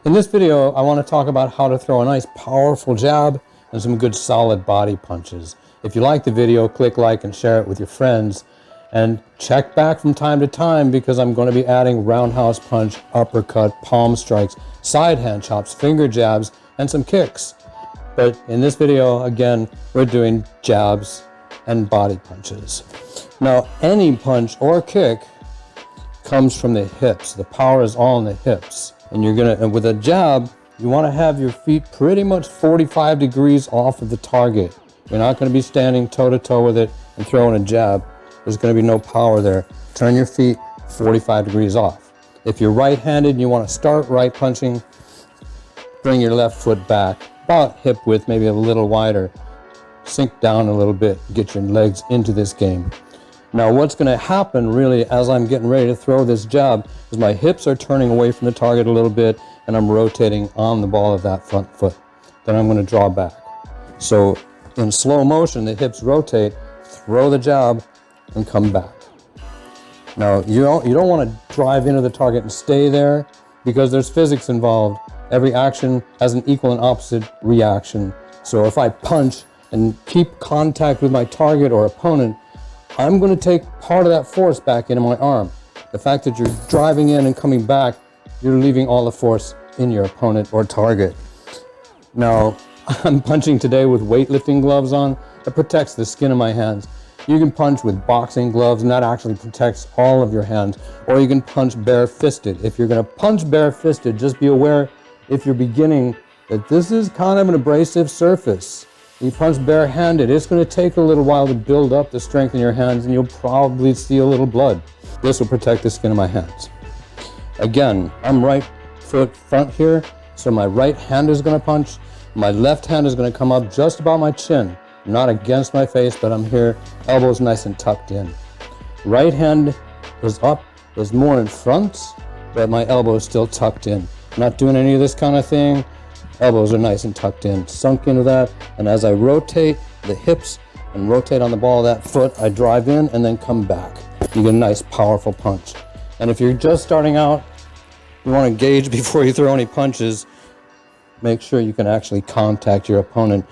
In this video, I want to talk about how to throw a nice powerful jab and some good solid body punches. If you like the video, click like and share it with your friends. And check back from time to time because I'm going to be adding roundhouse punch, uppercut, palm strikes, side hand chops, finger jabs, and some kicks. But in this video, again, we're doing jabs and body punches. Now, any punch or kick comes from the hips. The power is all in the hips. And with a jab, you want to have your feet pretty much 45 degrees off of the target. You're not going to be standing toe to toe with it and throwing a jab. There's going to be no power there. Turn your feet 45 degrees off. If you're right-handed and you want to start right punching, bring your left foot back, about hip width, maybe a little wider. Sink down a little bit, get your legs into this game. Now what's going to happen really as I'm getting ready to throw this jab is my hips are turning away from the target a little bit and I'm rotating on the ball of that front foot. Then I'm going to draw back. So in slow motion, the hips rotate, throw the jab, and come back. Now you don't want to drive into the target and stay there because there's physics involved. Every action has an equal and opposite reaction. So if I punch and keep contact with my target or opponent, I'm going to take part of that force back into my arm. The fact that you're driving in and coming back, you're leaving all the force in your opponent or target. Now, I'm punching today with weightlifting gloves on. That protects the skin of my hands. You can punch with boxing gloves and that actually protects all of your hands. Or you can punch bare-fisted. If you're going to punch bare-fisted, just be aware if you're beginning that this is kind of an abrasive surface. You punch bare-handed, it's going to take a little while to build up the strength in your hands and you'll probably see a little blood. This will protect the skin of my hands. Again, I'm right foot front here, so my right hand is going to punch. My left hand is going to come up just about my chin. Not against my face, but I'm here, elbows nice and tucked in. Right hand is up, is more in front, but my elbow is still tucked in. I'm not doing any of this kind of thing. Elbows are nice and tucked in, sunk into that, and as I rotate the hips and rotate on the ball of that foot, I drive in and then come back. You get a nice, powerful punch. And if you're just starting out, you want to gauge before you throw any punches, make sure you can actually contact your opponent.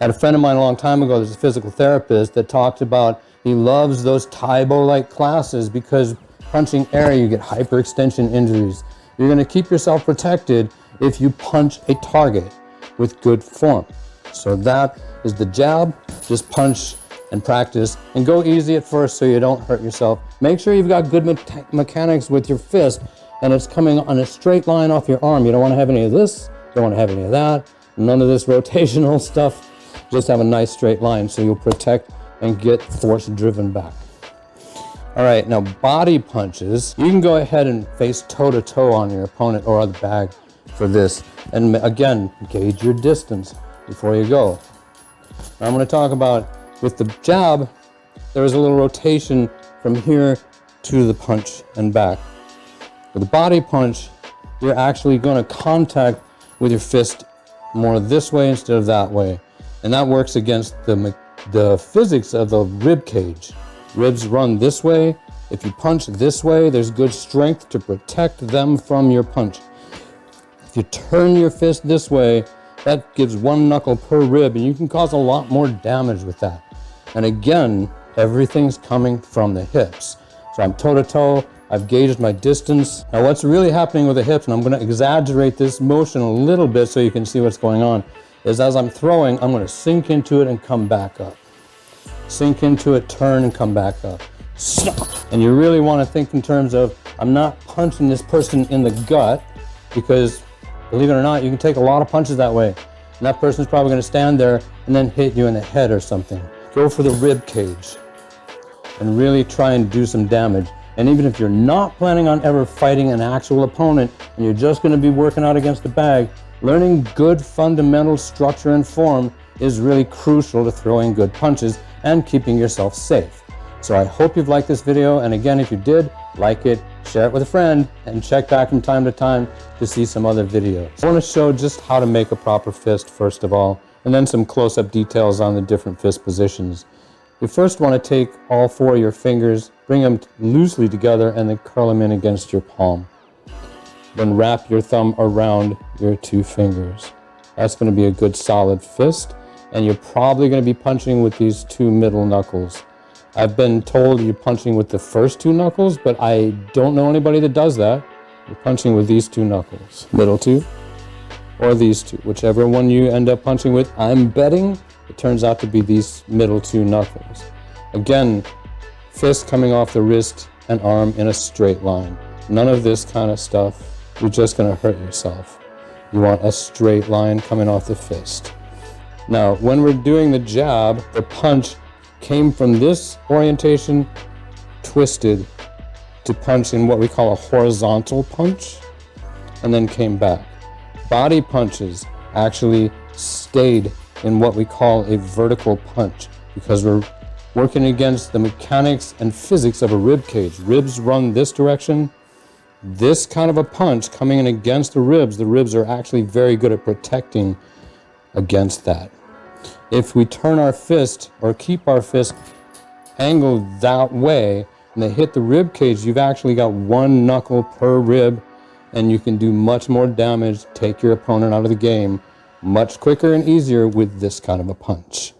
I had a friend of mine a long time ago, there's a physical therapist that talked about he loves those Taibo-like classes because punching air, you get hyperextension injuries. You're going to keep yourself protected if you punch a target with good form. So that is the jab. Just punch and practice and go easy at first so you don't hurt yourself. Make sure you've got good mechanics with your fist and it's coming on a straight line off your arm. You don't want to have any of this, you don't want to have any of that, none of this rotational stuff. Just have a nice straight line so you'll protect and get force driven back. All right, now body punches. You can go ahead and face toe to toe on your opponent or on the bag for this. And again, gauge your distance before you go. Now I'm going to talk about with the jab, there is a little rotation from here to the punch and back. With the body punch, you're actually going to contact with your fist more this way instead of that way. And that works against the physics of the rib cage. Ribs run this way. If you punch this way, there's good strength to protect them from your punch. If you turn your fist this way, that gives one knuckle per rib and you can cause a lot more damage with that. And again, everything's coming from the hips. So I'm toe to toe, I've gauged my distance. Now what's really happening with the hips, and I'm going to exaggerate this motion a little bit so you can see what's going on, is as I'm throwing, I'm going to sink into it and come back up. Sink into it, turn and come back up. Stop. And you really want to think in terms of, I'm not punching this person in the gut because believe it or not, you can take a lot of punches that way. And that person's probably going to stand there and then hit you in the head or something. Go for the rib cage and really try and do some damage. And even if you're not planning on ever fighting an actual opponent and you're just going to be working out against the bag, learning good fundamental structure and form is really crucial to throwing good punches and keeping yourself safe. So I hope you've liked this video, and again, if you did, like it, share it with a friend, and check back from time to time to see some other videos. I want to show just how to make a proper fist first of all, and then some close-up details on the different fist positions. You first want to take all four of your fingers, bring them loosely together, and then curl them in against your palm. then wrap your thumb around your 2 fingers. That's going to be a good solid fist, and you're probably going to be punching with these 2 middle knuckles. I've been told you're punching with the first 2 knuckles, but I don't know anybody that does that. You're punching with these 2 knuckles, middle 2, or these 2, whichever one you end up punching with. I'm betting it turns out to be these middle 2 knuckles. Again, fist coming off the wrist and arm in a straight line. None of this kind of stuff. You're just going to hurt yourself. You want a straight line coming off the fist. Now, when we're doing the jab, the punch came from this orientation, twisted to punch in what we call a horizontal punch, and then came back. Body punches actually stayed in what we call a vertical punch because we're working against the mechanics and physics of a rib cage. Ribs run this direction. This kind of a punch coming in against the ribs are actually very good at protecting against that. If we turn our fist or keep our fist angled that way and they hit the rib cage, you've actually got 1 knuckle per rib, and you can do much more damage, take your opponent out of the game much quicker and easier with this kind of a punch.